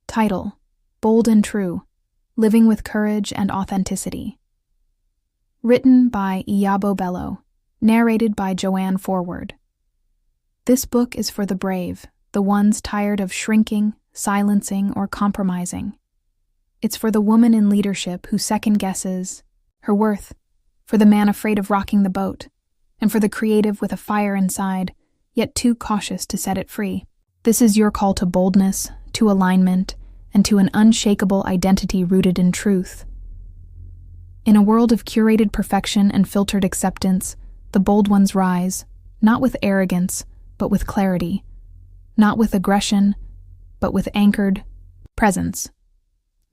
Title: Bold and True, Living with Courage and Authenticity. Written by Iyabo Bello, narrated by Joanne Forward. This book is for the brave, the ones tired of shrinking, silencing, or compromising. It's for the woman in leadership who second-guesses her worth, for the man afraid of rocking the boat, and for the creative with a fire inside, yet too cautious to set it free. This is your call to boldness, to alignment, and to an unshakable identity rooted in truth. In a world of curated perfection and filtered acceptance, the bold ones rise, not with arrogance, but with clarity, not with aggression, but with anchored presence.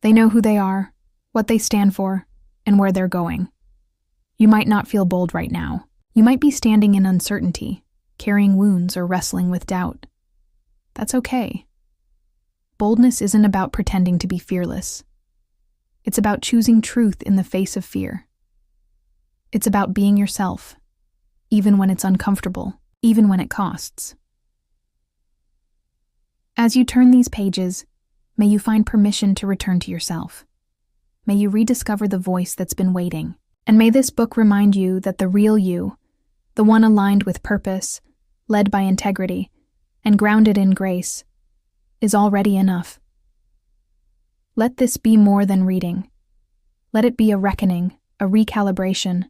They know who they are, what they stand for, and where they're going. You might not feel bold right now. You might be standing in uncertainty, carrying wounds or wrestling with doubt. That's okay. Boldness isn't about pretending to be fearless. It's about choosing truth in the face of fear. It's about being yourself, even when it's uncomfortable, even when it costs. As you turn these pages, may you find permission to return to yourself. May you rediscover the voice that's been waiting. And may this book remind you that the real you, the one aligned with purpose, led by integrity, and grounded in grace, is already enough. Let this be more than reading. Let it be a reckoning, a recalibration,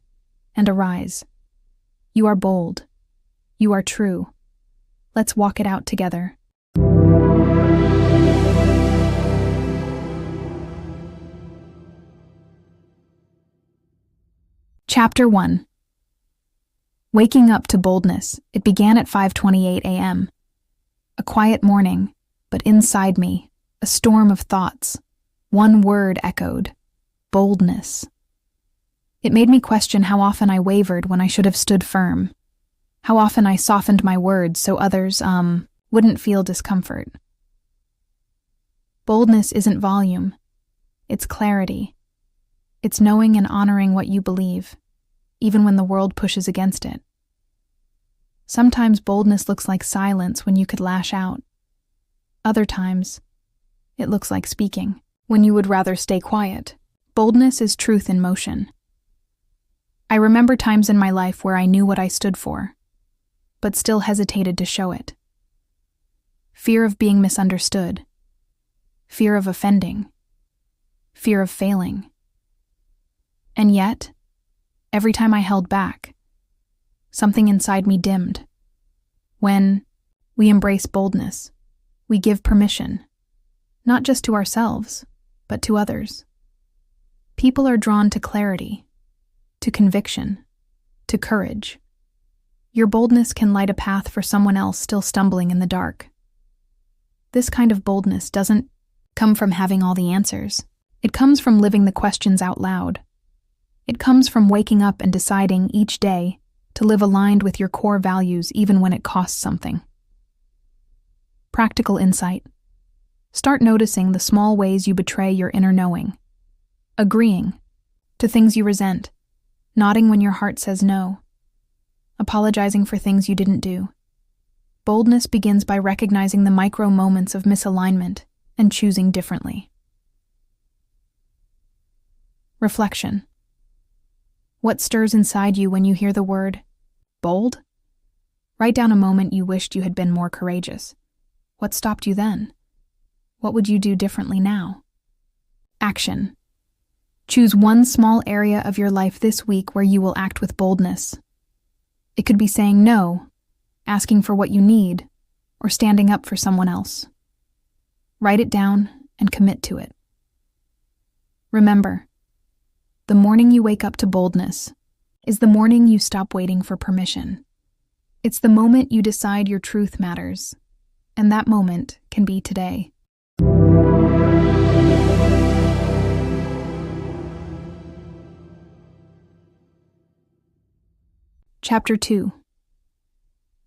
and a rise. You are bold. You are true. Let's walk it out together. Chapter 1. Waking up to boldness. It began at 5:28 a.m. A quiet morning, but inside me, a storm of thoughts. One word echoed: boldness. It made me question how often I wavered when I should have stood firm. How often I softened my words so others, wouldn't feel discomfort. Boldness isn't volume. It's clarity. It's knowing and honoring what you believe, even when the world pushes against it. Sometimes boldness looks like silence when you could lash out. Other times, it looks like speaking when you would rather stay quiet. Boldness is truth in motion. I remember times in my life where I knew what I stood for, but still hesitated to show it. Fear of being misunderstood, fear of offending, fear of failing. And yet, every time I held back, something inside me dimmed. When we embrace boldness, we give permission, not just to ourselves, but to others. People are drawn to clarity, to conviction, to courage. Your boldness can light a path for someone else still stumbling in the dark. This kind of boldness doesn't come from having all the answers. It comes from living the questions out loud. It comes from waking up and deciding each day to live aligned with your core values even when it costs something. Practical insight. Start noticing the small ways you betray your inner knowing. Agreeing to things you resent. Nodding when your heart says no. Apologizing for things you didn't do. Boldness begins by recognizing the micro moments of misalignment and choosing differently. Reflection. What stirs inside you when you hear the word bold? Write down a moment you wished you had been more courageous. What stopped you then? What would you do differently now? Action. Choose one small area of your life this week where you will act with boldness. It could be saying no, asking for what you need, or standing up for someone else. Write it down and commit to it. Remember, the morning you wake up to boldness is the morning you stop waiting for permission. It's the moment you decide your truth matters, and that moment can be today. Chapter 2.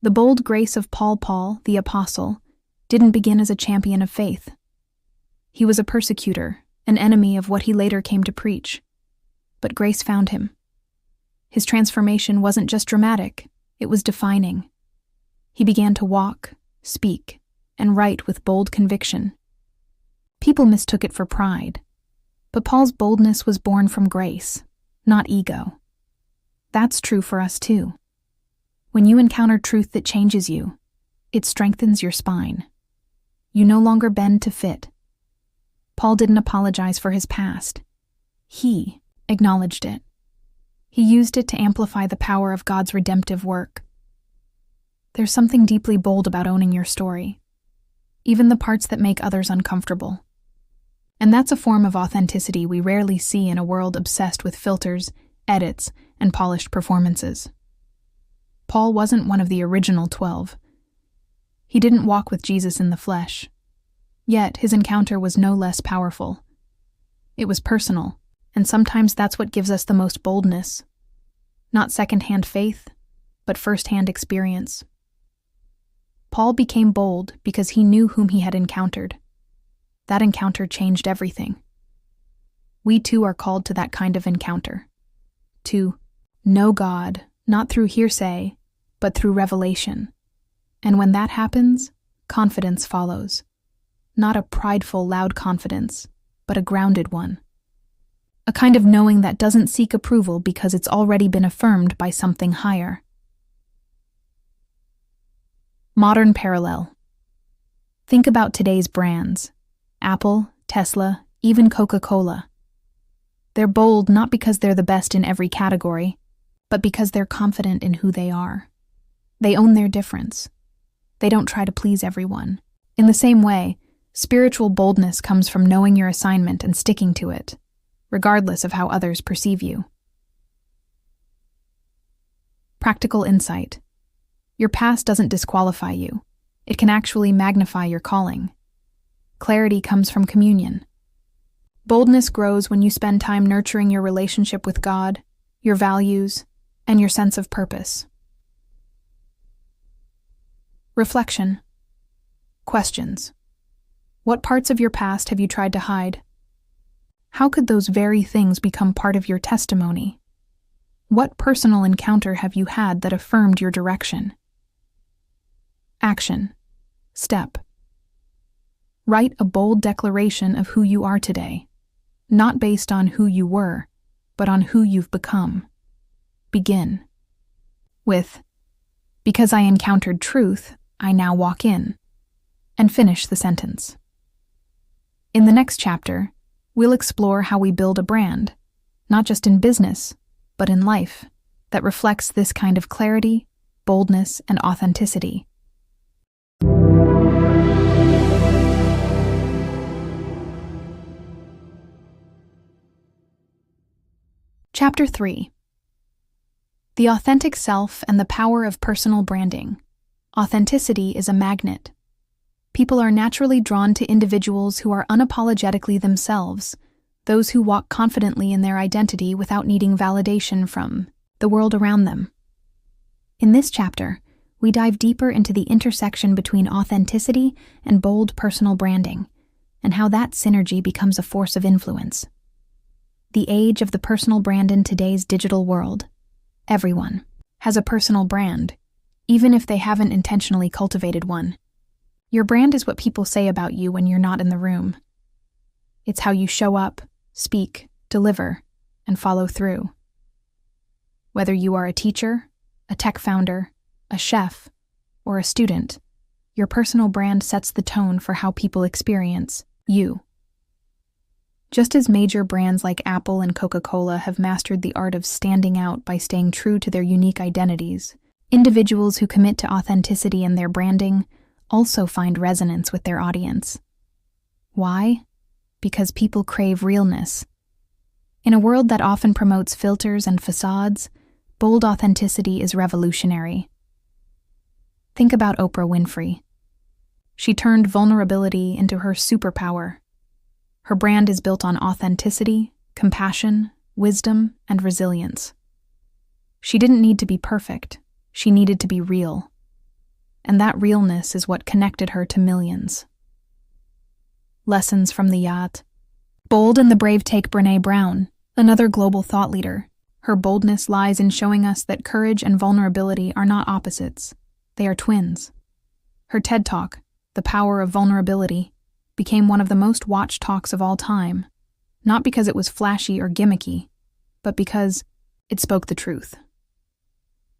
The bold grace of Paul, the apostle, didn't begin as a champion of faith. He was a persecutor, an enemy of what he later came to preach. But grace found him. His transformation wasn't just dramatic, it was defining. He began to walk, speak, and write with bold conviction. People mistook it for pride. But Paul's boldness was born from grace, not ego. That's true for us too. When you encounter truth that changes you, it strengthens your spine. You no longer bend to fit. Paul didn't apologize for his past. He acknowledged it. He used it to amplify the power of God's redemptive work. There's something deeply bold about owning your story, even the parts that make others uncomfortable. And that's a form of authenticity we rarely see in a world obsessed with filters, edits, and polished performances. Paul wasn't one of the original 12. He didn't walk with Jesus in the flesh. Yet his encounter was no less powerful. It was personal, and sometimes that's what gives us the most boldness. Not second-hand faith, but first-hand experience. Paul became bold because he knew whom he had encountered. That encounter changed everything. We too are called to that kind of encounter. To know God, not through hearsay, but through revelation. And when that happens, confidence follows. Not a prideful, loud confidence, but a grounded one. A kind of knowing that doesn't seek approval because it's already been affirmed by something higher. Modern parallel. Think about today's brands. Apple, Tesla, even Coca-Cola. They're bold not because they're the best in every category, but because they're confident in who they are. They own their difference. They don't try to please everyone. In the same way, spiritual boldness comes from knowing your assignment and sticking to it, regardless of how others perceive you. Practical insight. Your past doesn't disqualify you. It can actually magnify your calling. Clarity comes from communion. Boldness grows when you spend time nurturing your relationship with God, your values, and your sense of purpose. Reflection. Questions. What parts of your past have you tried to hide? How could those very things become part of your testimony? What personal encounter have you had that affirmed your direction? Action. Step. Write a bold declaration of who you are today, not based on who you were, but on who you've become. Begin with, "Because I encountered truth, I now walk in," and finish the sentence. In the next chapter, we'll explore how we build a brand, not just in business, but in life, that reflects this kind of clarity, boldness, and authenticity. Chapter 3. The authentic self and the power of personal branding. Authenticity is a magnet. People are naturally drawn to individuals who are unapologetically themselves, those who walk confidently in their identity without needing validation from the world around them. In this chapter, we dive deeper into the intersection between authenticity and bold personal branding, and how that synergy becomes a force of influence. The age of the personal brand in today's digital world. Everyone has a personal brand, even if they haven't intentionally cultivated one. Your brand is what people say about you when you're not in the room. It's how you show up, speak, deliver, and follow through. Whether you are a teacher, a tech founder, a chef, or a student, your personal brand sets the tone for how people experience you. Just as major brands like Apple and Coca-Cola have mastered the art of standing out by staying true to their unique identities, individuals who commit to authenticity in their branding also find resonance with their audience. Why? Because people crave realness. In a world that often promotes filters and facades, bold authenticity is revolutionary. Think about Oprah Winfrey. She turned vulnerability into her superpower. Her brand is built on authenticity, compassion, wisdom, and resilience. She didn't need to be perfect. She needed to be real. And that realness is what connected her to millions. Lessons from the yacht. Bold and the brave take Brené Brown, another global thought leader. Her boldness lies in showing us that courage and vulnerability are not opposites. They are twins. Her TED Talk, The Power of Vulnerability, became one of the most watched talks of all time, not because it was flashy or gimmicky, but because it spoke the truth.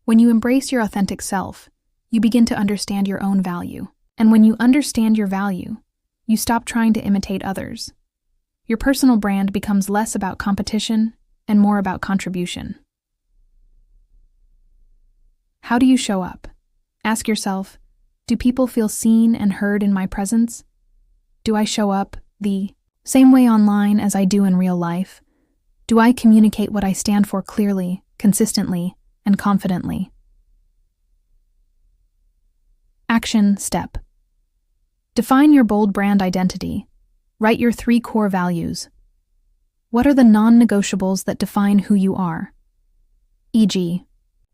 When you embrace your authentic self, you begin to understand your own value. And when you understand your value, you stop trying to imitate others. Your personal brand becomes less about competition and more about contribution. How do you show up? Ask yourself, do people feel seen and heard in my presence? Do I show up the same way online as I do in real life? Do I communicate what I stand for clearly, consistently, and confidently? Action step. Define your bold brand identity. Write your 3 core values. What are the non-negotiables that define who you are? E.g.,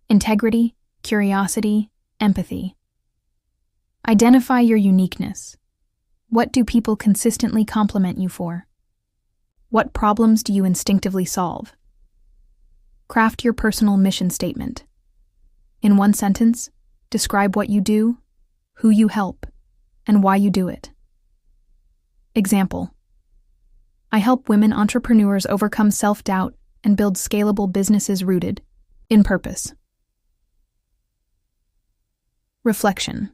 integrity, curiosity, empathy. Identify your uniqueness. What do people consistently compliment you for? What problems do you instinctively solve? Craft your personal mission statement. In 1 sentence, describe what you do, who you help, and why you do it. Example: I help women entrepreneurs overcome self-doubt and build scalable businesses rooted in purpose. Reflection.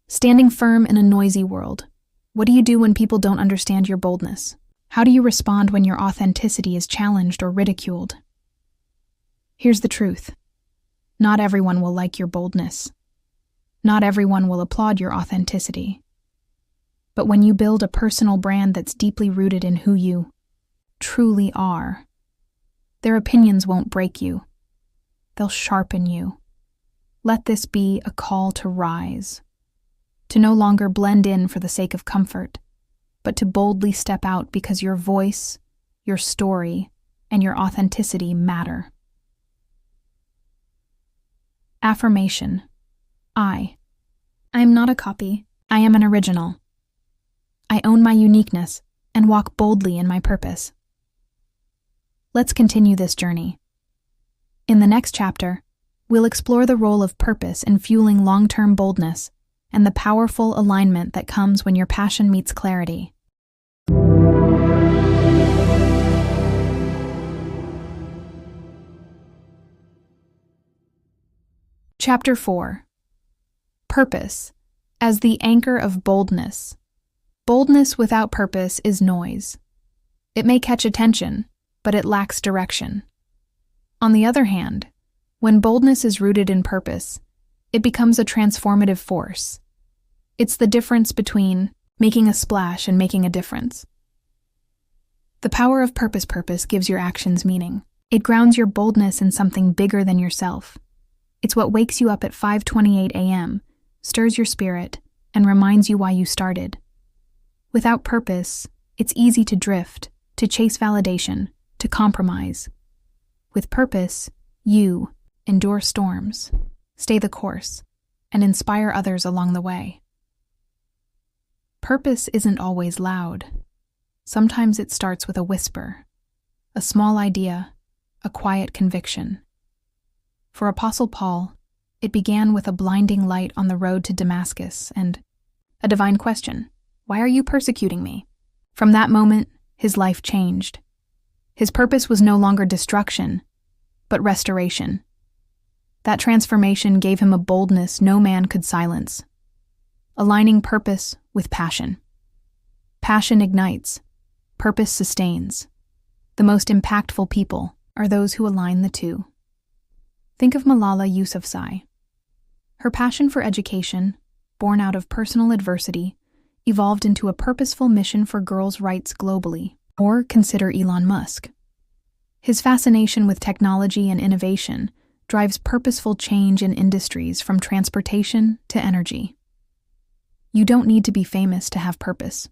Standing firm in a noisy world. What do you do when people don't understand your boldness? How do you respond when your authenticity is challenged or ridiculed? Here's the truth. Not everyone will like your boldness. Not everyone will applaud your authenticity. But when you build a personal brand that's deeply rooted in who you truly are, their opinions won't break you. They'll sharpen you. Let this be a call to rise, to no longer blend in for the sake of comfort, but to boldly step out because your voice, your story, and your authenticity matter. Affirmation. I am not a copy. I am an original. I own my uniqueness and walk boldly in my purpose. Let's continue this journey. In the next chapter, we'll explore the role of purpose in fueling long-term boldness and the powerful alignment that comes when your passion meets clarity. Chapter 4. Purpose as the anchor of boldness. Boldness without purpose is noise. It may catch attention, but it lacks direction. On the other hand, when boldness is rooted in purpose, it becomes a transformative force. It's the difference between making a splash and making a difference. The power of purpose gives your actions meaning. It grounds your boldness in something bigger than yourself. It's what wakes you up at 5:28 a.m., stirs your spirit, and reminds you why you started. Without purpose, it's easy to drift, to chase validation, to compromise. With purpose, you endure storms, stay the course, and inspire others along the way. Purpose isn't always loud. Sometimes it starts with a whisper, a small idea, a quiet conviction. For Apostle Paul, it began with a blinding light on the road to Damascus and a divine question: why are you persecuting me? From that moment, his life changed. His purpose was no longer destruction, but restoration. That transformation gave him a boldness no man could silence, aligning purpose with passion. Passion ignites, purpose sustains. The most impactful people are those who align the two. Think of Malala Yousafzai. Her passion for education, born out of personal adversity, evolved into a purposeful mission for girls' rights globally. Or consider Elon Musk. His fascination with technology and innovation drives purposeful change in industries from transportation to energy. You don't need to be famous to have purpose.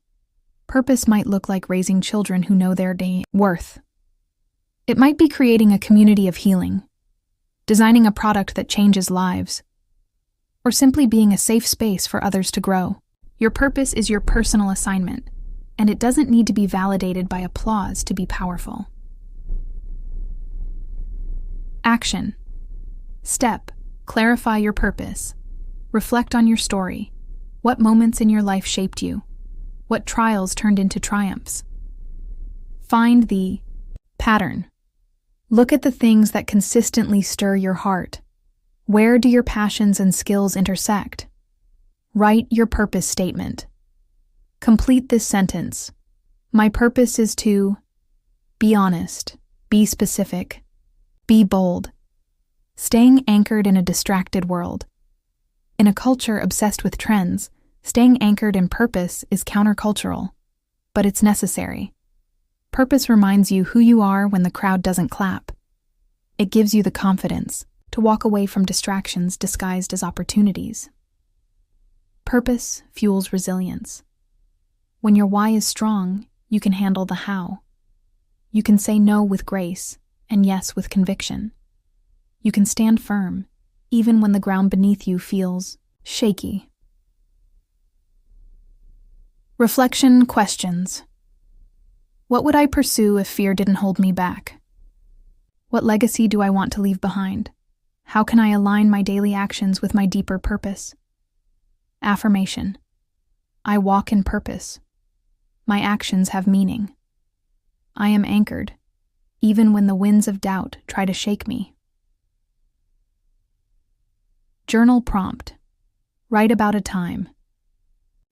Purpose might look like raising children who know their worth. It might be creating a community of healing, designing a product that changes lives, or simply being a safe space for others to grow. Your purpose is your personal assignment, and it doesn't need to be validated by applause to be powerful. Action. Step. Clarify your purpose. Reflect on your story. What moments in your life shaped you? what trials turned into triumphs. Find the pattern. Look at the things that consistently stir your heart. Where do your passions and skills intersect? Write your purpose statement. Complete this sentence. My purpose is to be honest, be specific, be bold. Staying anchored in a distracted world. In a culture obsessed with trends, staying anchored in purpose is countercultural, but it's necessary. Purpose reminds you who you are when the crowd doesn't clap. It gives you the confidence to walk away from distractions disguised as opportunities. Purpose fuels resilience. When your why is strong, you can handle the how. You can say no with grace and yes with conviction. You can stand firm, even when the ground beneath you feels shaky. Reflection questions. What would I pursue if fear didn't hold me back? What legacy do I want to leave behind? How can I align my daily actions with my deeper purpose? Affirmation. I walk in purpose. My actions have meaning. I am anchored, even when the winds of doubt try to shake me. Journal prompt. Write about a time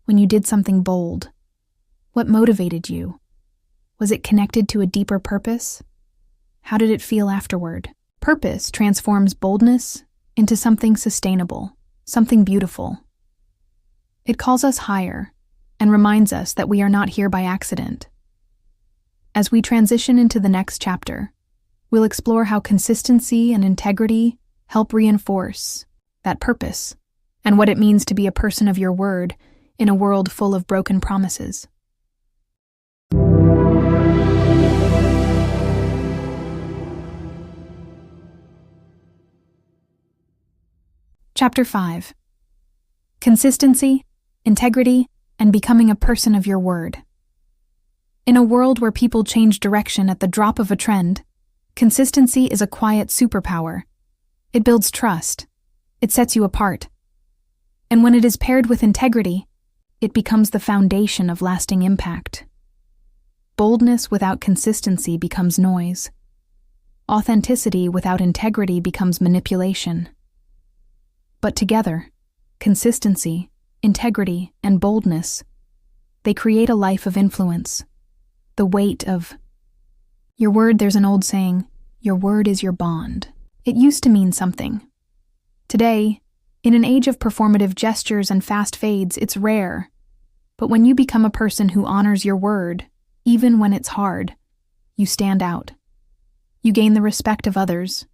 when you did something bold. What motivated you? Was it connected to a deeper purpose? How did it feel afterward? Purpose transforms boldness into something sustainable, something beautiful. It calls us higher and reminds us that we are not here by accident. As we transition into the next chapter, we'll explore how consistency and integrity help reinforce that purpose and what it means to be a person of your word in a world full of broken promises. Chapter 5. Consistency, integrity, and becoming a person of your word. In a world where people change direction at the drop of a trend, consistency is a quiet superpower. It builds trust. It sets you apart. And when it is paired with integrity, it becomes the foundation of lasting impact. Boldness without consistency becomes noise. Authenticity without integrity becomes manipulation. But together, consistency, integrity, and boldness, they create a life of influence. The weight of your word. There's an old saying, your word is your bond. It used to mean something. Today, in an age of performative gestures and fast fades, it's rare. But when you become a person who honors your word, even when it's hard, you stand out. You gain the respect of others,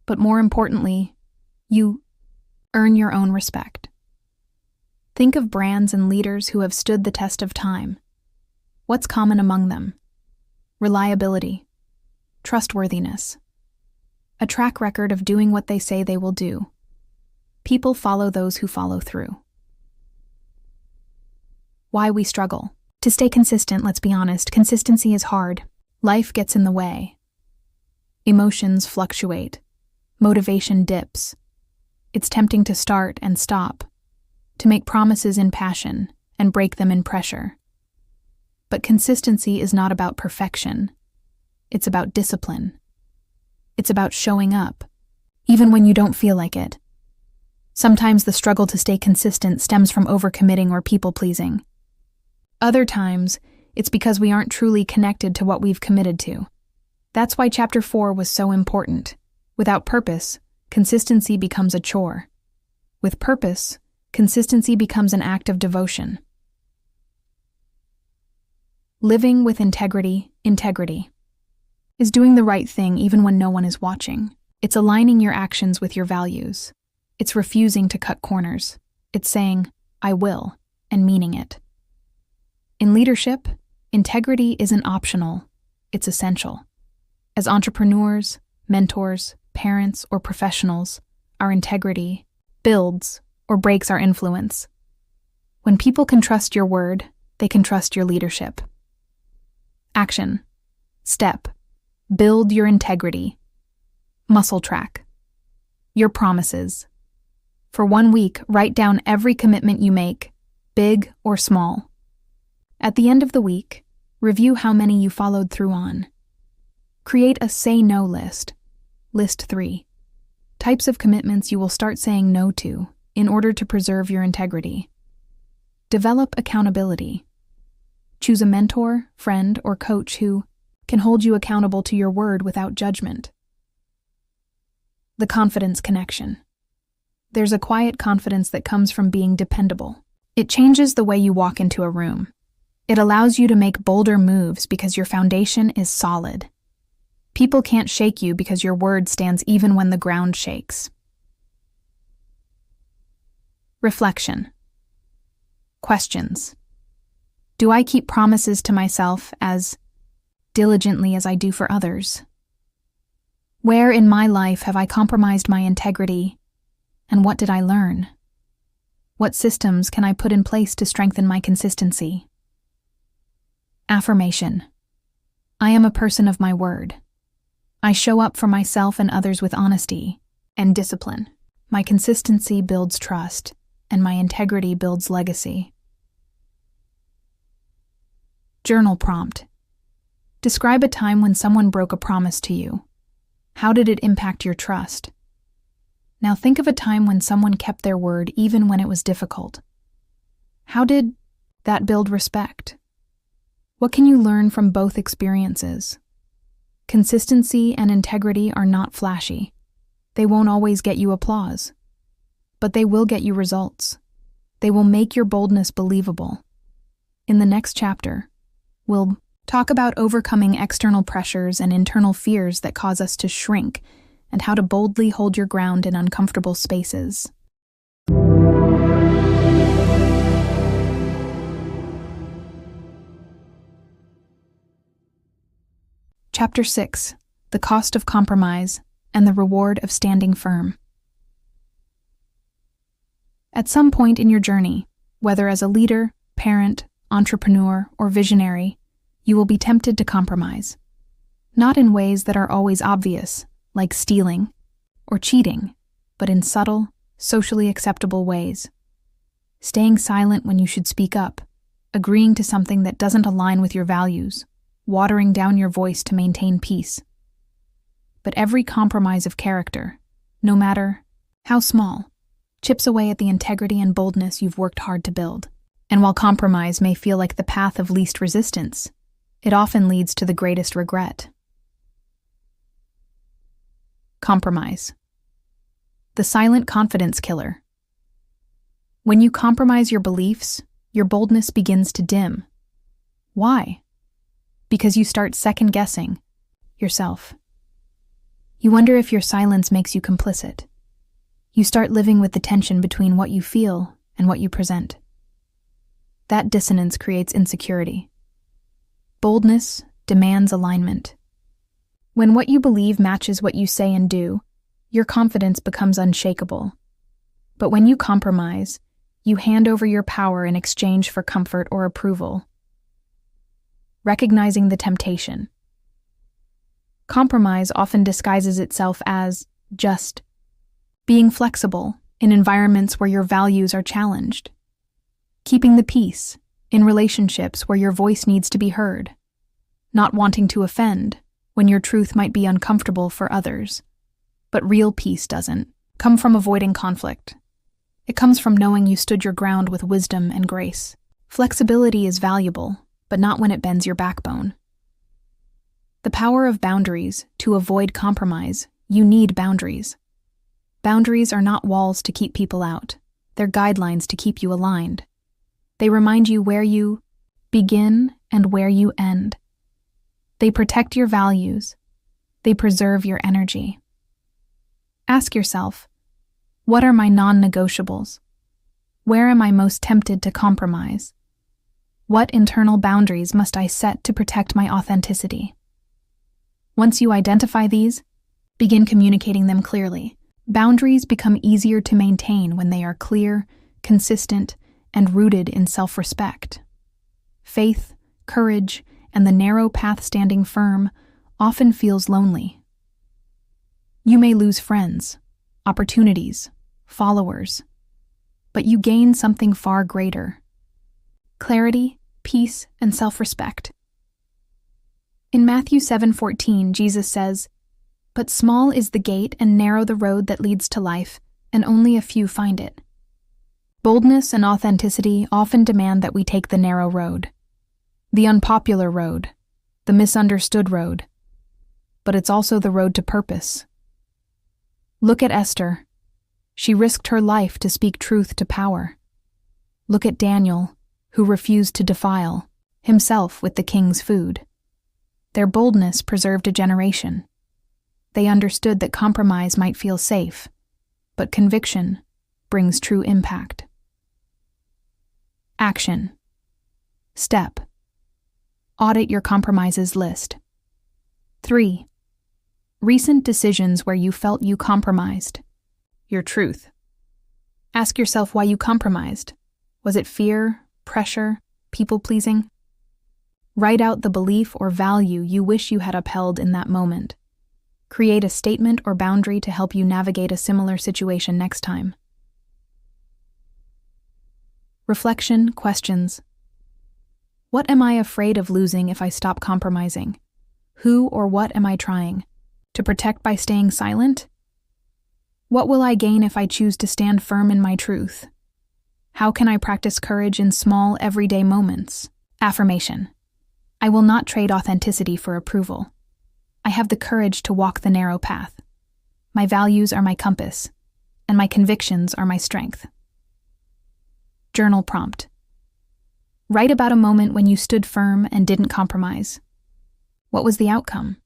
but more importantly, you earn your own respect. Think of brands and leaders who have stood the test of time. What's common among them? Reliability, trustworthiness, a track record of doing what they say they will do. People follow those who follow through. Why we struggle. To stay consistent, let's be honest, consistency is hard. Life gets in the way. Emotions fluctuate. Motivation dips. It's tempting to start and stop, to make promises in passion and break them in pressure. But consistency is not about perfection. It's about discipline. It's about showing up, even when you don't feel like it. Sometimes the struggle to stay consistent stems from overcommitting or people-pleasing. Other times, it's because we aren't truly connected to what we've committed to. That's why Chapter 4 was so important. Without purpose, consistency becomes a chore. With purpose, consistency becomes an act of devotion. Living with integrity is doing the right thing even when no one is watching. It's aligning your actions with your values. It's refusing to cut corners. It's saying, I will, and meaning it. In leadership, integrity isn't optional, it's essential. As entrepreneurs, mentors, parents, or professionals, our integrity builds or breaks our influence. When people can trust your word, they can trust your leadership. Action. Step. Build your integrity. Muscle track. Your promises. For 1 week, write down every commitment you make, big or small. At the end of the week, review how many you followed through on. Create a say no list. List 3. Types of commitments you will start saying no to in order to preserve your integrity. Develop accountability. Choose a mentor, friend, or coach who can hold you accountable to your word without judgment. The confidence connection. There's a quiet confidence that comes from being dependable. It changes the way you walk into a room. It allows you to make bolder moves because your foundation is solid. People can't shake you because your word stands even when the ground shakes. Reflection. Questions. Do I keep promises to myself as diligently as I do for others? Where in my life have I compromised my integrity, and what did I learn? What systems can I put in place to strengthen my consistency? Affirmation. I am a person of my word. I show up for myself and others with honesty and discipline. My consistency builds trust, and my integrity builds legacy. Journal prompt. Describe a time when someone broke a promise to you. How did it impact your trust? Now think of a time when someone kept their word even when it was difficult. How did that build respect? What can you learn from both experiences? Consistency and integrity are not flashy. They won't always get you applause, but they will get you results. They will make your boldness believable. In the next chapter, we'll talk about overcoming external pressures and internal fears that cause us to shrink, and how to boldly hold your ground in uncomfortable spaces. Chapter 6. The Cost of Compromise and the Reward of Standing Firm. At some point in your journey, whether as a leader, parent, entrepreneur, or visionary, you will be tempted to compromise. Not in ways that are always obvious, like stealing or cheating, but in subtle, socially acceptable ways. Staying silent when you should speak up, agreeing to something that doesn't align with your values, watering down your voice to maintain peace. But every compromise of character, no matter how small, chips away at the integrity and boldness you've worked hard to build. And while compromise may feel like the path of least resistance, it often leads to the greatest regret. Compromise. The silent confidence killer. When you compromise your beliefs, your boldness begins to dim. Why? Because you start second-guessing yourself. You wonder if your silence makes you complicit. You start living with the tension between what you feel and what you present. That dissonance creates insecurity. Boldness demands alignment. When what you believe matches what you say and do, your confidence becomes unshakable. But when you compromise, you hand over your power in exchange for comfort or approval. Recognizing the temptation. Compromise often disguises itself as just being flexible in environments where your values are challenged, keeping the peace in relationships where your voice needs to be heard, not wanting to offend when your truth might be uncomfortable for others. But real peace doesn't come from avoiding conflict. It comes from knowing you stood your ground with wisdom and grace. Flexibility is valuable, but not when it bends your backbone. The power of boundaries. To avoid compromise, you need boundaries. Boundaries are not walls to keep people out. They're guidelines to keep you aligned. They remind you where you begin and where you end. They protect your values. They preserve your energy. Ask yourself, what are my non-negotiables? Where am I most tempted to compromise? What internal boundaries must I set to protect my authenticity? Once you identify these, begin communicating them clearly. Boundaries become easier to maintain when they are clear, consistent, and rooted in self-respect. Faith, courage, and the narrow path standing firm often feels lonely. You may lose friends, opportunities, followers, but you gain something far greater: clarity, peace, and self-respect. In Matthew 7:14, Jesus says, "But small is the gate and narrow the road that leads to life, and only a few find it." Boldness and authenticity often demand that we take the narrow road, the unpopular road, the misunderstood road. But it's also the road to purpose. Look at Esther. She risked her life to speak truth to power. Look at Daniel, who refused to defile himself with the king's food. Their boldness preserved a generation. They understood that compromise might feel safe, but conviction brings true impact. Action. Step. Audit your compromises list. 3. Recent decisions where you felt you compromised. Your truth. Ask yourself why you compromised. Was it fear, pressure, people-pleasing? Write out the belief or value you wish you had upheld in that moment. Create a statement or boundary to help you navigate a similar situation next time. Reflection, questions. What am I afraid of losing if I stop compromising? Who or what am I trying to protect by staying silent? What will I gain if I choose to stand firm in my truth? How can I practice courage in small, everyday moments? Affirmation. I will not trade authenticity for approval. I have the courage to walk the narrow path. My values are my compass, and my convictions are my strength. Journal prompt. Write about a moment when you stood firm and didn't compromise. What was the outcome?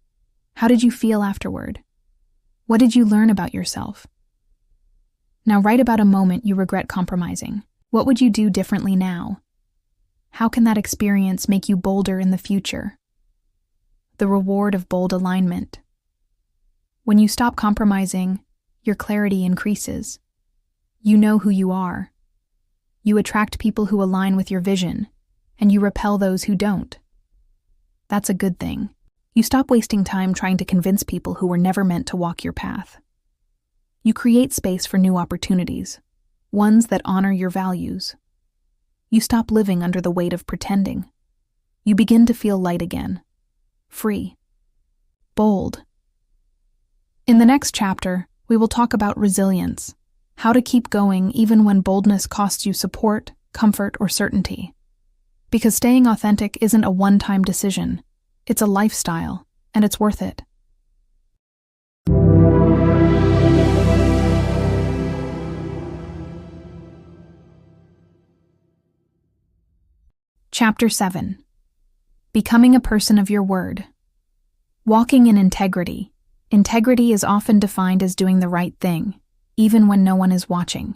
How did you feel afterward? What did you learn about yourself? Now write about a moment you regret compromising. What would you do differently now? How can that experience make you bolder in the future? The reward of bold alignment. When you stop compromising, your clarity increases. You know who you are. You attract people who align with your vision, and you repel those who don't. That's a good thing. You stop wasting time trying to convince people who were never meant to walk your path. You create space for new opportunities, ones that honor your values. You stop living under the weight of pretending. You begin to feel light again, free, bold. In the next chapter, we will talk about resilience, how to keep going even when boldness costs you support, comfort, or certainty. Because staying authentic isn't a one-time decision. It's a lifestyle, and it's worth it. Chapter 7. Becoming a person of your word. Walking in integrity. Integrity is often defined as doing the right thing, even when no one is watching.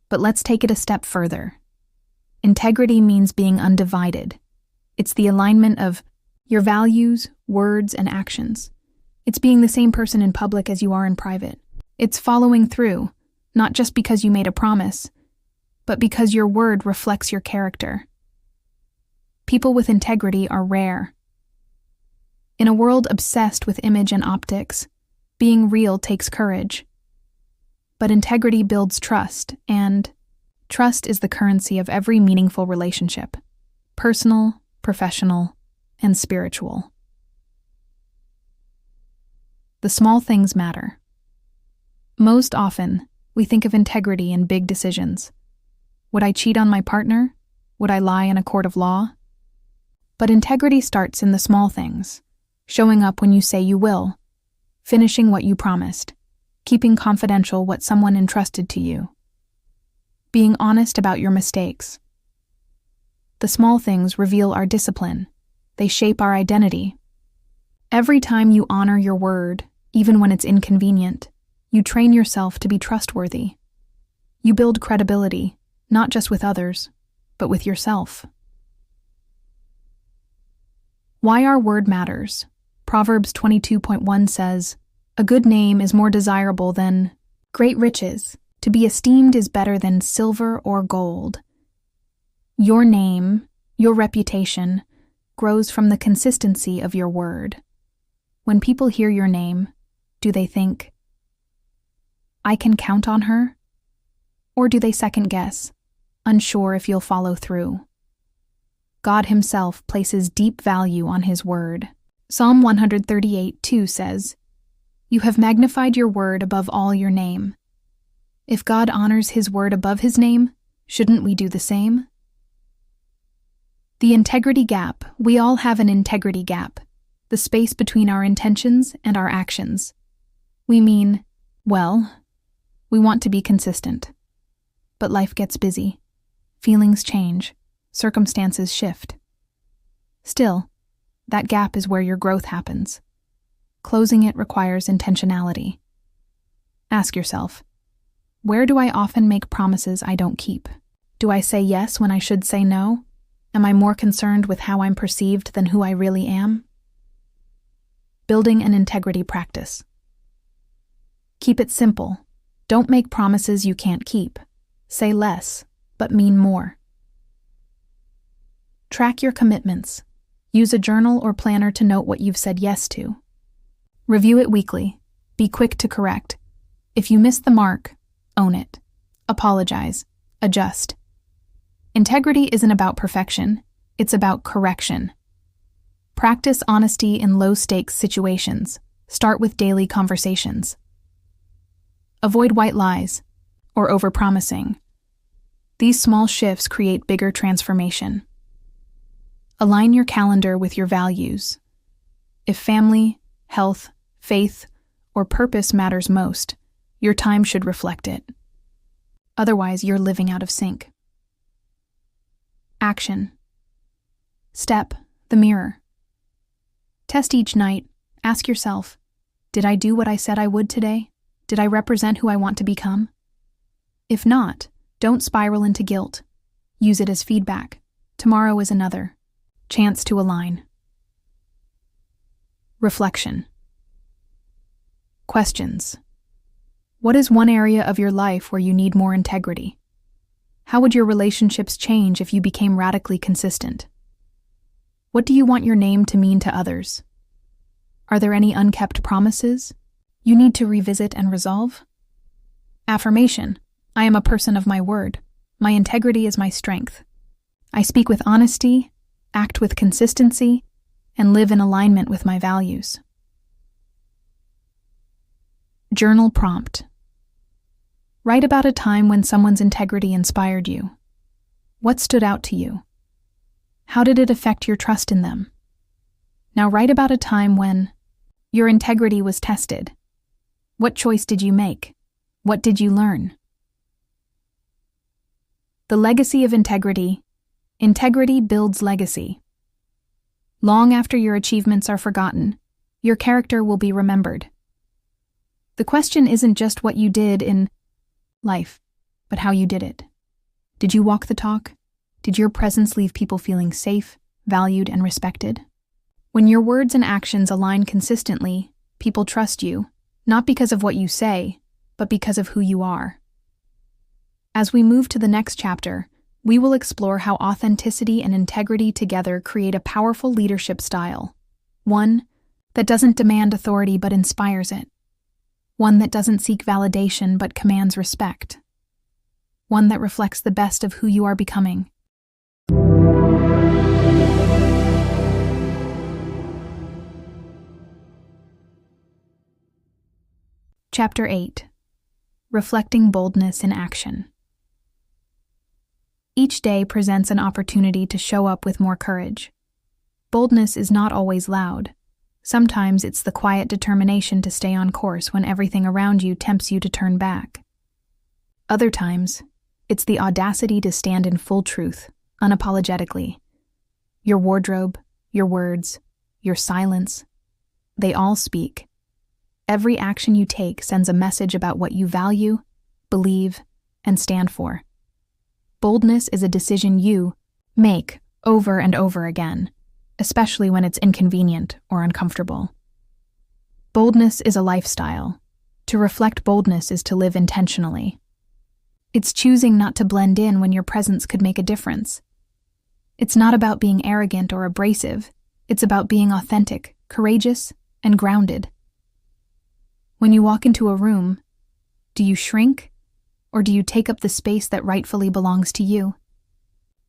But let's take it a step further. Integrity means being undivided. It's the alignment of your values, words, and actions. It's being the same person in public as you are in private. It's following through, not just because you made a promise, but because your word reflects your character. People with integrity are rare. In a world obsessed with image and optics, being real takes courage. But integrity builds trust, and trust is the currency of every meaningful relationship, personal, professional, and spiritual. The small things matter. Most often, we think of integrity in big decisions. Would I cheat on my partner? Would I lie in a court of law? But integrity starts in the small things, showing up when you say you will, finishing what you promised, keeping confidential what someone entrusted to you, being honest about your mistakes. The small things reveal our discipline. They shape our identity. Every time you honor your word, even when it's inconvenient, you train yourself to be trustworthy. You build credibility, not just with others, but with yourself. Why our word matters. Proverbs 22.1 says, "A good name is more desirable than great riches. To be esteemed is better than silver or gold." Your name, your reputation, grows from the consistency of your word. When people hear your name, do they think, "I can count on her"? Or do they second guess, unsure if you'll follow through? God Himself places deep value on His word. Psalm 138:2 says, "You have magnified your word above all your name." If God honors His word above His name, shouldn't we do the same? The integrity gap. We all have an integrity gap, the space between our intentions and our actions. We mean, well, we want to be consistent. But life gets busy. Feelings change. Circumstances shift. Still, that gap is where your growth happens. Closing it requires intentionality. Ask yourself, where do I often make promises I don't keep? Do I say yes when I should say no? Am I more concerned with how I'm perceived than who I really am? Building an integrity practice. Keep it simple. Don't make promises you can't keep. Say less, but mean more. Track your commitments. Use a journal or planner to note what you've said yes to. Review it weekly. Be quick to correct. If you miss the mark, own it. Apologize. Adjust. Integrity isn't about perfection. It's about correction. Practice honesty in low-stakes situations. Start with daily conversations. Avoid white lies or overpromising. These small shifts create bigger transformation. Align your calendar with your values. If family, health, faith, or purpose matters most, your time should reflect it. Otherwise, you're living out of sync. Action. Step, the mirror. Test each night. Ask yourself, did I do what I said I would today? Did I represent who I want to become? If not, don't spiral into guilt. Use it as feedback. Tomorrow is another chance to align. Reflection. Questions. What is one area of your life where you need more integrity? How would your relationships change if you became radically consistent? What do you want your name to mean to others? Are there any unkept promises you need to revisit and resolve? Affirmation. I am a person of my word. My integrity is my strength. I speak with honesty, act with consistency, and live in alignment with my values. Journal prompt. Write about a time when someone's integrity inspired you. What stood out to you? How did it affect your trust in them? Now write about a time when your integrity was tested. What choice did you make? What did you learn? The legacy of integrity. Integrity builds legacy. Long after your achievements are forgotten, your character will be remembered. The question isn't just what you did in life, but how you did it. Did you walk the talk? Did your presence leave people feeling safe, valued, and respected? When your words and actions align consistently, people trust you, not because of what you say, but because of who you are. As we move to the next chapter, we will explore how authenticity and integrity together create a powerful leadership style. One that doesn't demand authority but inspires it. One that doesn't seek validation but commands respect. One that reflects the best of who you are becoming. Chapter 8. Reflecting boldness in action. Each day presents an opportunity to show up with more courage. Boldness is not always loud. Sometimes it's the quiet determination to stay on course when everything around you tempts you to turn back. Other times, it's the audacity to stand in full truth, unapologetically. Your wardrobe, your words, your silence, they all speak. Every action you take sends a message about what you value, believe, and stand for. Boldness is a decision you make over and over again, especially when it's inconvenient or uncomfortable. Boldness is a lifestyle. To reflect boldness is to live intentionally. It's choosing not to blend in when your presence could make a difference. It's not about being arrogant or abrasive. It's about being authentic, courageous, and grounded. When you walk into a room, do you shrink, or do you take up the space that rightfully belongs to you?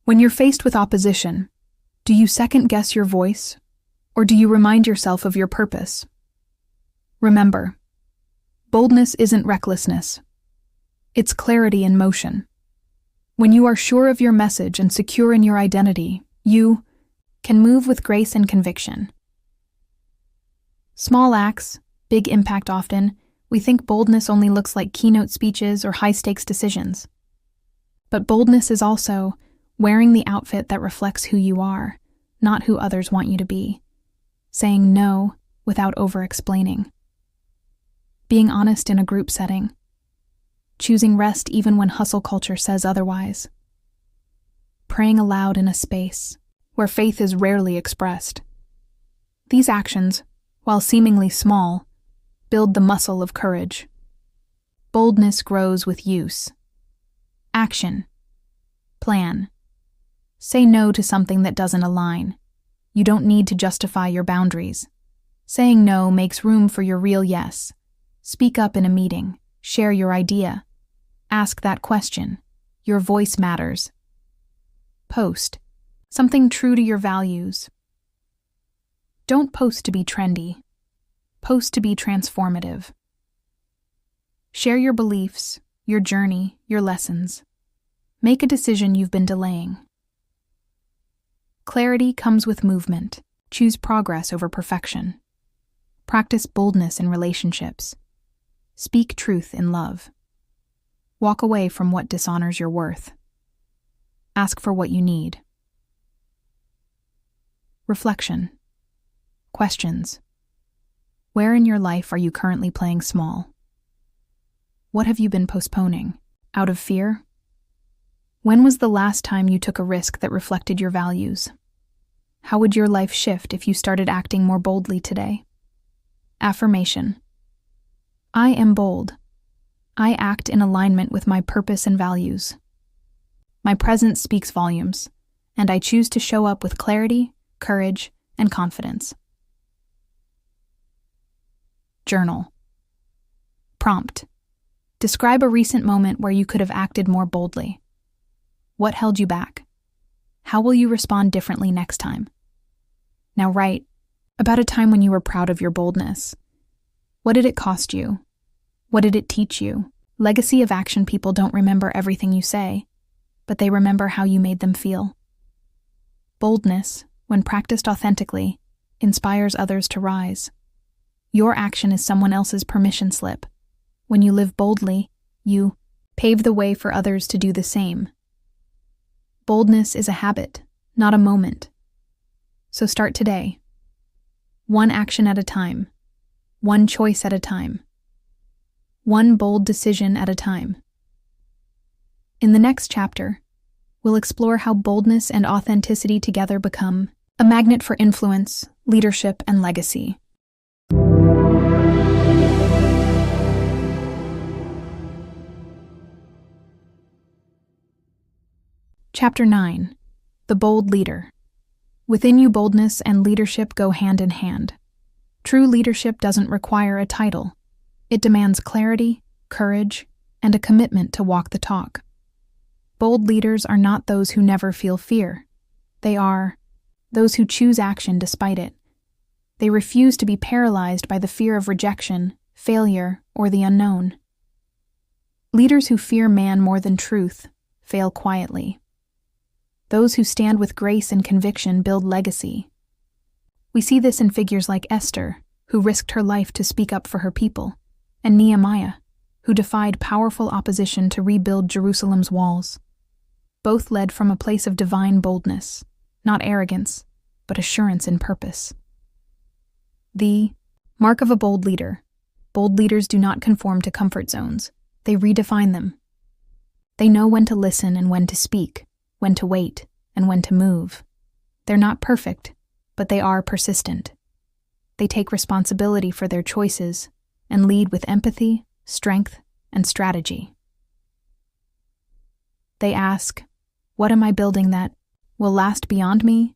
When you're faced with opposition, Do you second-guess your voice, or do you remind yourself of your purpose? Remember, boldness isn't recklessness. It's clarity in motion. When you are sure of your message and secure in your identity, you can move with grace and conviction. Small acts, big impact often. We think boldness only looks like keynote speeches or high-stakes decisions. But boldness is also wearing the outfit that reflects who you are, not who others want you to be. Saying no without over-explaining. Being honest in a group setting. Choosing rest even when hustle culture says otherwise. Praying aloud in a space where faith is rarely expressed. These actions, while seemingly small, build the muscle of courage. Boldness grows with use. Action. Plan. Say no to something that doesn't align. You don't need to justify your boundaries. Saying no makes room for your real yes. Speak up in a meeting. Share your idea. Ask that question. Your voice matters. Post. Something true to your values. Don't post to be trendy. Post to be transformative. Share your beliefs, your journey, your lessons. Make a decision you've been delaying. Clarity comes with movement. Choose progress over perfection. Practice boldness in relationships. Speak truth in love. Walk away from what dishonors your worth. Ask for what you need. Reflection. Questions. Where in your life are you currently playing small? What have you been postponing? Out of fear? When was the last time you took a risk that reflected your values? How would your life shift if you started acting more boldly today? Affirmation. I am bold. I act in alignment with my purpose and values. My presence speaks volumes, and I choose to show up with clarity, courage, and confidence. Journal. Prompt. Describe a recent moment where you could have acted more boldly. What held you back? How will you respond differently next time? Now write about a time when you were proud of your boldness. What did it cost you? What did it teach you? Legacy of action people don't remember everything you say, but they remember how you made them feel. Boldness, when practiced authentically, inspires others to rise. Your action is someone else's permission slip. When you live boldly, you pave the way for others to do the same. Boldness is a habit, not a moment. So start today. One action at a time. One choice at a time. One bold decision at a time. In the next chapter, we'll explore how boldness and authenticity together become a magnet for influence, leadership, and legacy. Chapter 9. The Bold Leader. Within you, boldness and leadership go hand in hand. True leadership doesn't require a title. It demands clarity, courage, and a commitment to walk the talk. Bold leaders are not those who never feel fear. They are those who choose action despite it. They refuse to be paralyzed by the fear of rejection, failure, or the unknown. Leaders who fear man more than truth fail quietly. Those who stand with grace and conviction build legacy. We see this in figures like Esther, who risked her life to speak up for her people, and Nehemiah, who defied powerful opposition to rebuild Jerusalem's walls. Both led from a place of divine boldness, not arrogance, but assurance in purpose. The mark of a bold leader. Bold leaders do not conform to comfort zones. They redefine them. They know when to listen and when to speak, when to wait and when to move. They're not perfect, but they are persistent. They take responsibility for their choices and lead with empathy, strength, and strategy. They ask, what am I building that will last beyond me?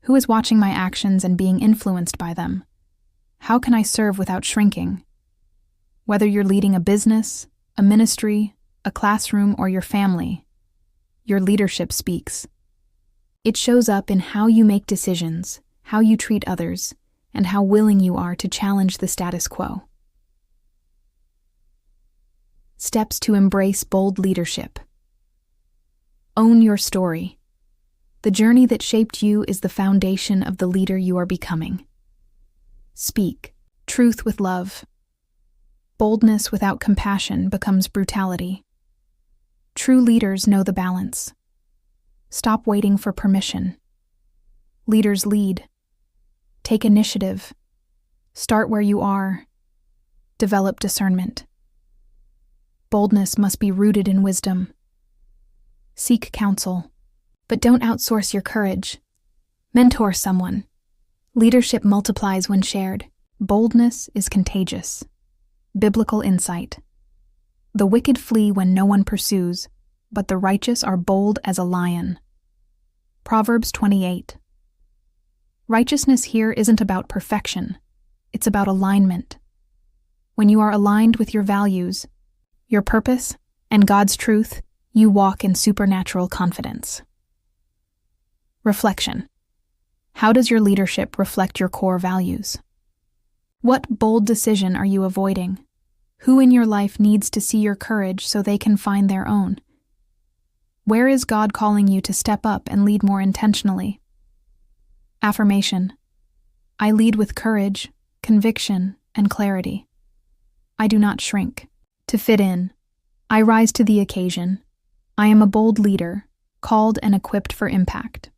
Who is watching my actions and being influenced by them? How can I serve without shrinking? Whether you're leading a business, a ministry, a classroom, or your family, your leadership speaks. It shows up in how you make decisions, how you treat others, and how willing you are to challenge the status quo. Steps to embrace bold leadership. Own your story. The journey that shaped you is the foundation of the leader you are becoming. Speak truth with love. Boldness without compassion becomes brutality. True leaders know the balance. Stop waiting for permission. Leaders lead. Take initiative. Start where you are. Develop discernment. Boldness must be rooted in wisdom. Seek counsel, but don't outsource your courage. Mentor someone. Leadership multiplies when shared. Boldness is contagious. Biblical insight. The wicked flee when no one pursues, but the righteous are bold as a lion. Proverbs 28. Righteousness here isn't about perfection. It's about alignment. When you are aligned with your values, your purpose, and God's truth, you walk in supernatural confidence. Reflection. How does your leadership reflect your core values? What bold decision are you avoiding? Who in your life needs to see your courage so they can find their own? Where is God calling you to step up and lead more intentionally? Affirmation. I lead with courage, conviction, and clarity. I do not shrink to fit in. I rise to the occasion. I am a bold leader, called and equipped for impact.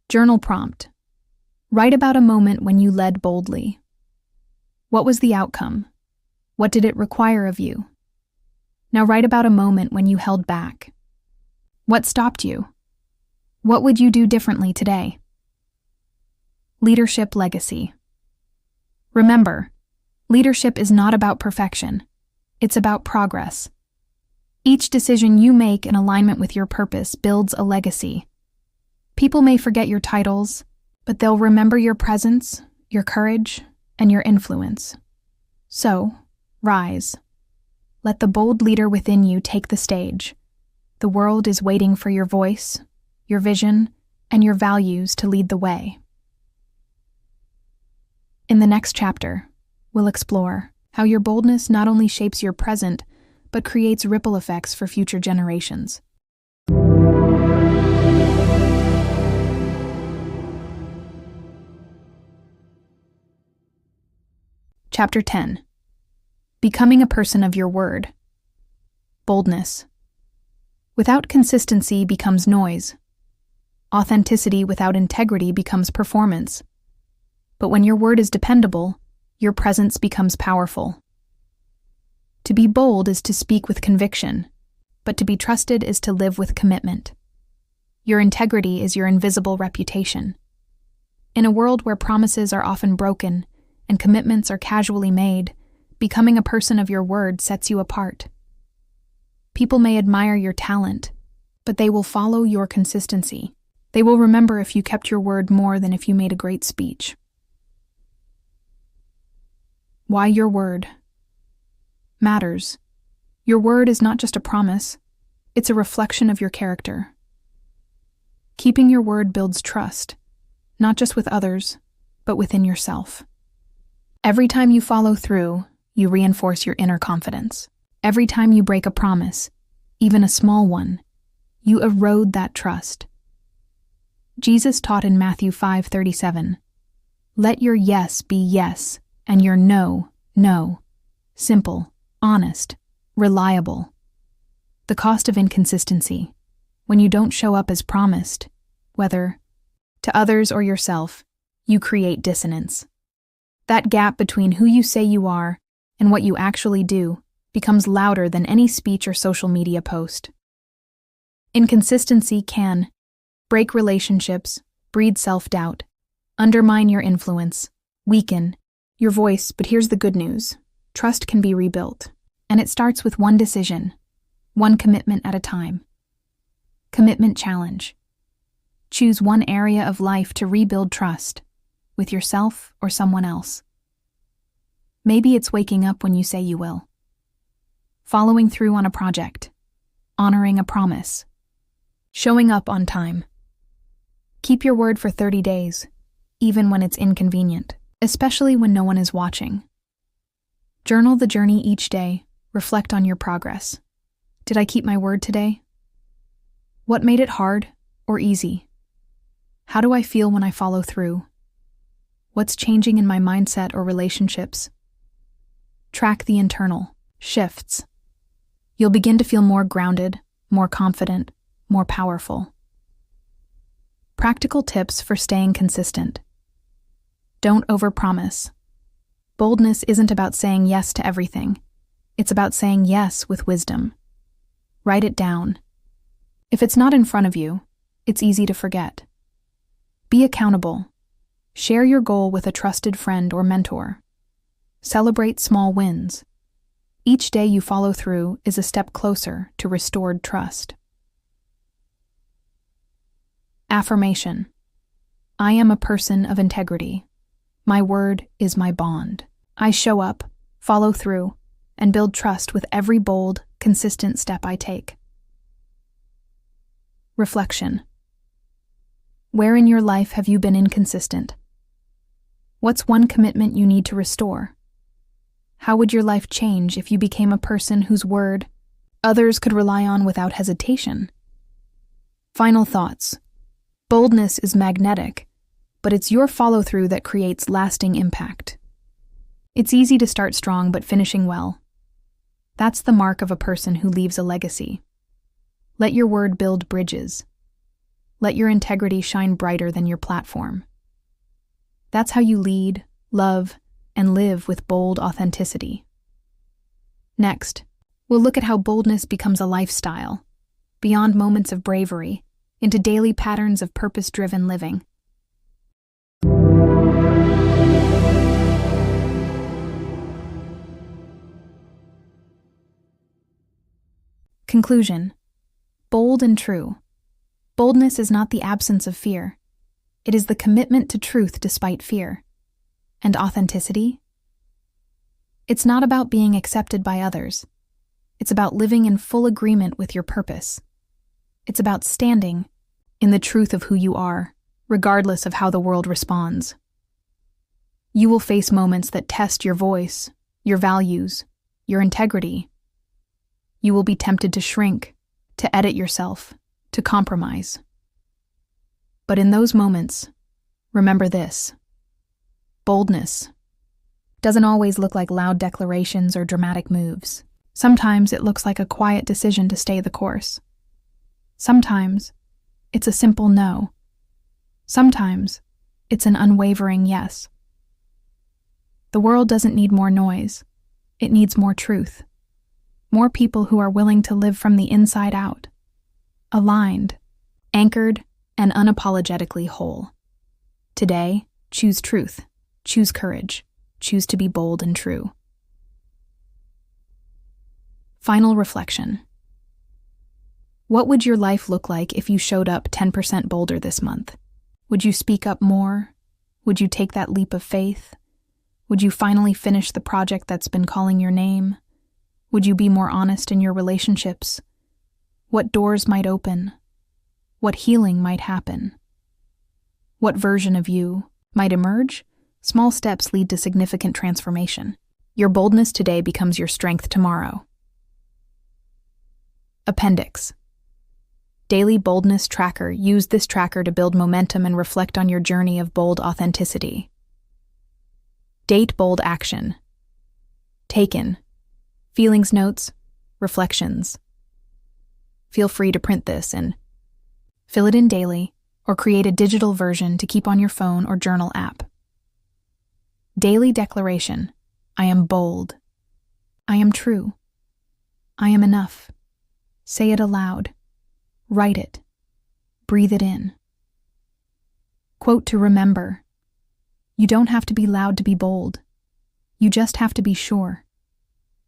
Journal prompt. Write about a moment when you led boldly. What was the outcome? What did it require of you? Now write about a moment when you held back. What stopped you? What would you do differently today? Leadership legacy. Remember, leadership is not about perfection. It's about progress. Each decision you make in alignment with your purpose builds a legacy. People may forget your titles, but they'll remember your presence, your courage, and your influence. So, rise. Let the bold leader within you take the stage. The world is waiting for your voice, your vision, and your values to lead the way. In the next chapter, we'll explore how your boldness not only shapes your present, but creates ripple effects for future generations. Chapter 10. Becoming a person of your word. Boldness. Without consistency becomes noise. Authenticity without integrity becomes performance. But when your word is dependable, your presence becomes powerful. To be bold is to speak with conviction, but to be trusted is to live with commitment. Your integrity is your invisible reputation. In a world where promises are often broken and commitments are casually made, becoming a person of your word sets you apart. People may admire your talent, but they will follow your consistency. They will remember if you kept your word more than if you made a great speech. Why your word matters. Your word is not just a promise, it's a reflection of your character. Keeping your word builds trust, not just with others, but within yourself. Every time you follow through, you reinforce your inner confidence. Every time you break a promise, even a small one, you erode that trust. Jesus taught in Matthew 5:37, "Let your yes be yes, and your no, no. Simple, honest, reliable." The cost of inconsistency. When you don't show up as promised, whether to others or yourself, you create dissonance. That gap between who you say you are and what you actually do becomes louder than any speech or social media post. Inconsistency can break relationships, breed self-doubt, undermine your influence, weaken your voice, but here's the good news. Trust can be rebuilt, and it starts with one decision, one commitment at a time. Commitment challenge. Choose one area of life to rebuild trust, with yourself or someone else. Maybe it's waking up when you say you will, following through on a project, honoring a promise, Showing up on time. Keep your word for 30 days, even when it's inconvenient, especially when no one is watching. Journal the journey each day. Reflect on your progress. Did I keep my word today? What made it hard or easy? How do I feel when I follow through? What's changing in my mindset or relationships? Track the internal shifts. You'll begin to feel more grounded, more confident, more powerful. Practical tips for staying consistent. Don't overpromise. Boldness isn't about saying yes to everything. It's about saying yes with wisdom. Write it down. If it's not in front of you, it's easy to forget. Be accountable. Share your goal with a trusted friend or mentor. Celebrate small wins. Each day you follow through is a step closer to restored trust. Affirmation. I am a person of integrity. My word is my bond. I show up, follow through, and build trust with every bold, consistent step I take. Reflection. Where in your life have you been inconsistent? What's one commitment you need to restore? How would your life change if you became a person whose word others could rely on without hesitation? Final thoughts. Boldness is magnetic, but it's your follow-through that creates lasting impact. It's easy to start strong but finishing well. That's the mark of a person who leaves a legacy. Let your word build bridges. Let your integrity shine brighter than your platform. That's how you lead, love, and live with bold authenticity. Next, we'll look at how boldness becomes a lifestyle, beyond moments of bravery, into daily patterns of purpose-driven living. Conclusion. Bold and true. Boldness is not the absence of fear. It is the commitment to truth despite fear. And authenticity? It's not about being accepted by others. It's about living in full agreement with your purpose. It's about standing in the truth of who you are, regardless of how the world responds. You will face moments that test your voice, your values, your integrity. You will be tempted to shrink, to edit yourself, to compromise. But in those moments, remember this. Boldness doesn't always look like loud declarations or dramatic moves. Sometimes it looks like a quiet decision to stay the course. Sometimes it's a simple no. Sometimes it's an unwavering yes. The world doesn't need more noise. It needs more truth. More people who are willing to live from the inside out, aligned, anchored, and unapologetically whole. Today, choose truth, choose courage, choose to be bold and true. Final reflection. What would your life look like if you showed up 10% bolder this month? Would you speak up more? Would you take that leap of faith? Would you finally finish the project that's been calling your name? Would you be more honest in your relationships? What doors might open? What healing might happen? What version of you might emerge? Small steps lead to significant transformation. Your boldness today becomes your strength tomorrow. Appendix. Daily Boldness Tracker. Use this tracker to build momentum and reflect on your journey of bold authenticity. Date bold action. Taken. Feelings notes, reflections. Feel free to print this and fill it in daily or create a digital version to keep on your phone or journal app. Daily declaration. I am bold. I am true. I am enough. Say it aloud. Write it. Breathe it in. Quote to remember. You don't have to be loud to be bold. You just have to be sure.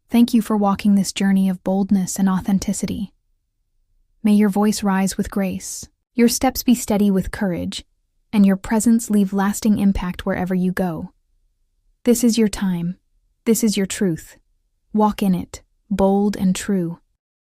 Thank you for walking this journey of boldness and authenticity. May your voice rise with grace, your steps be steady with courage, and your presence leave lasting impact wherever you go. This is your time. This is your truth. Walk in it, bold and true.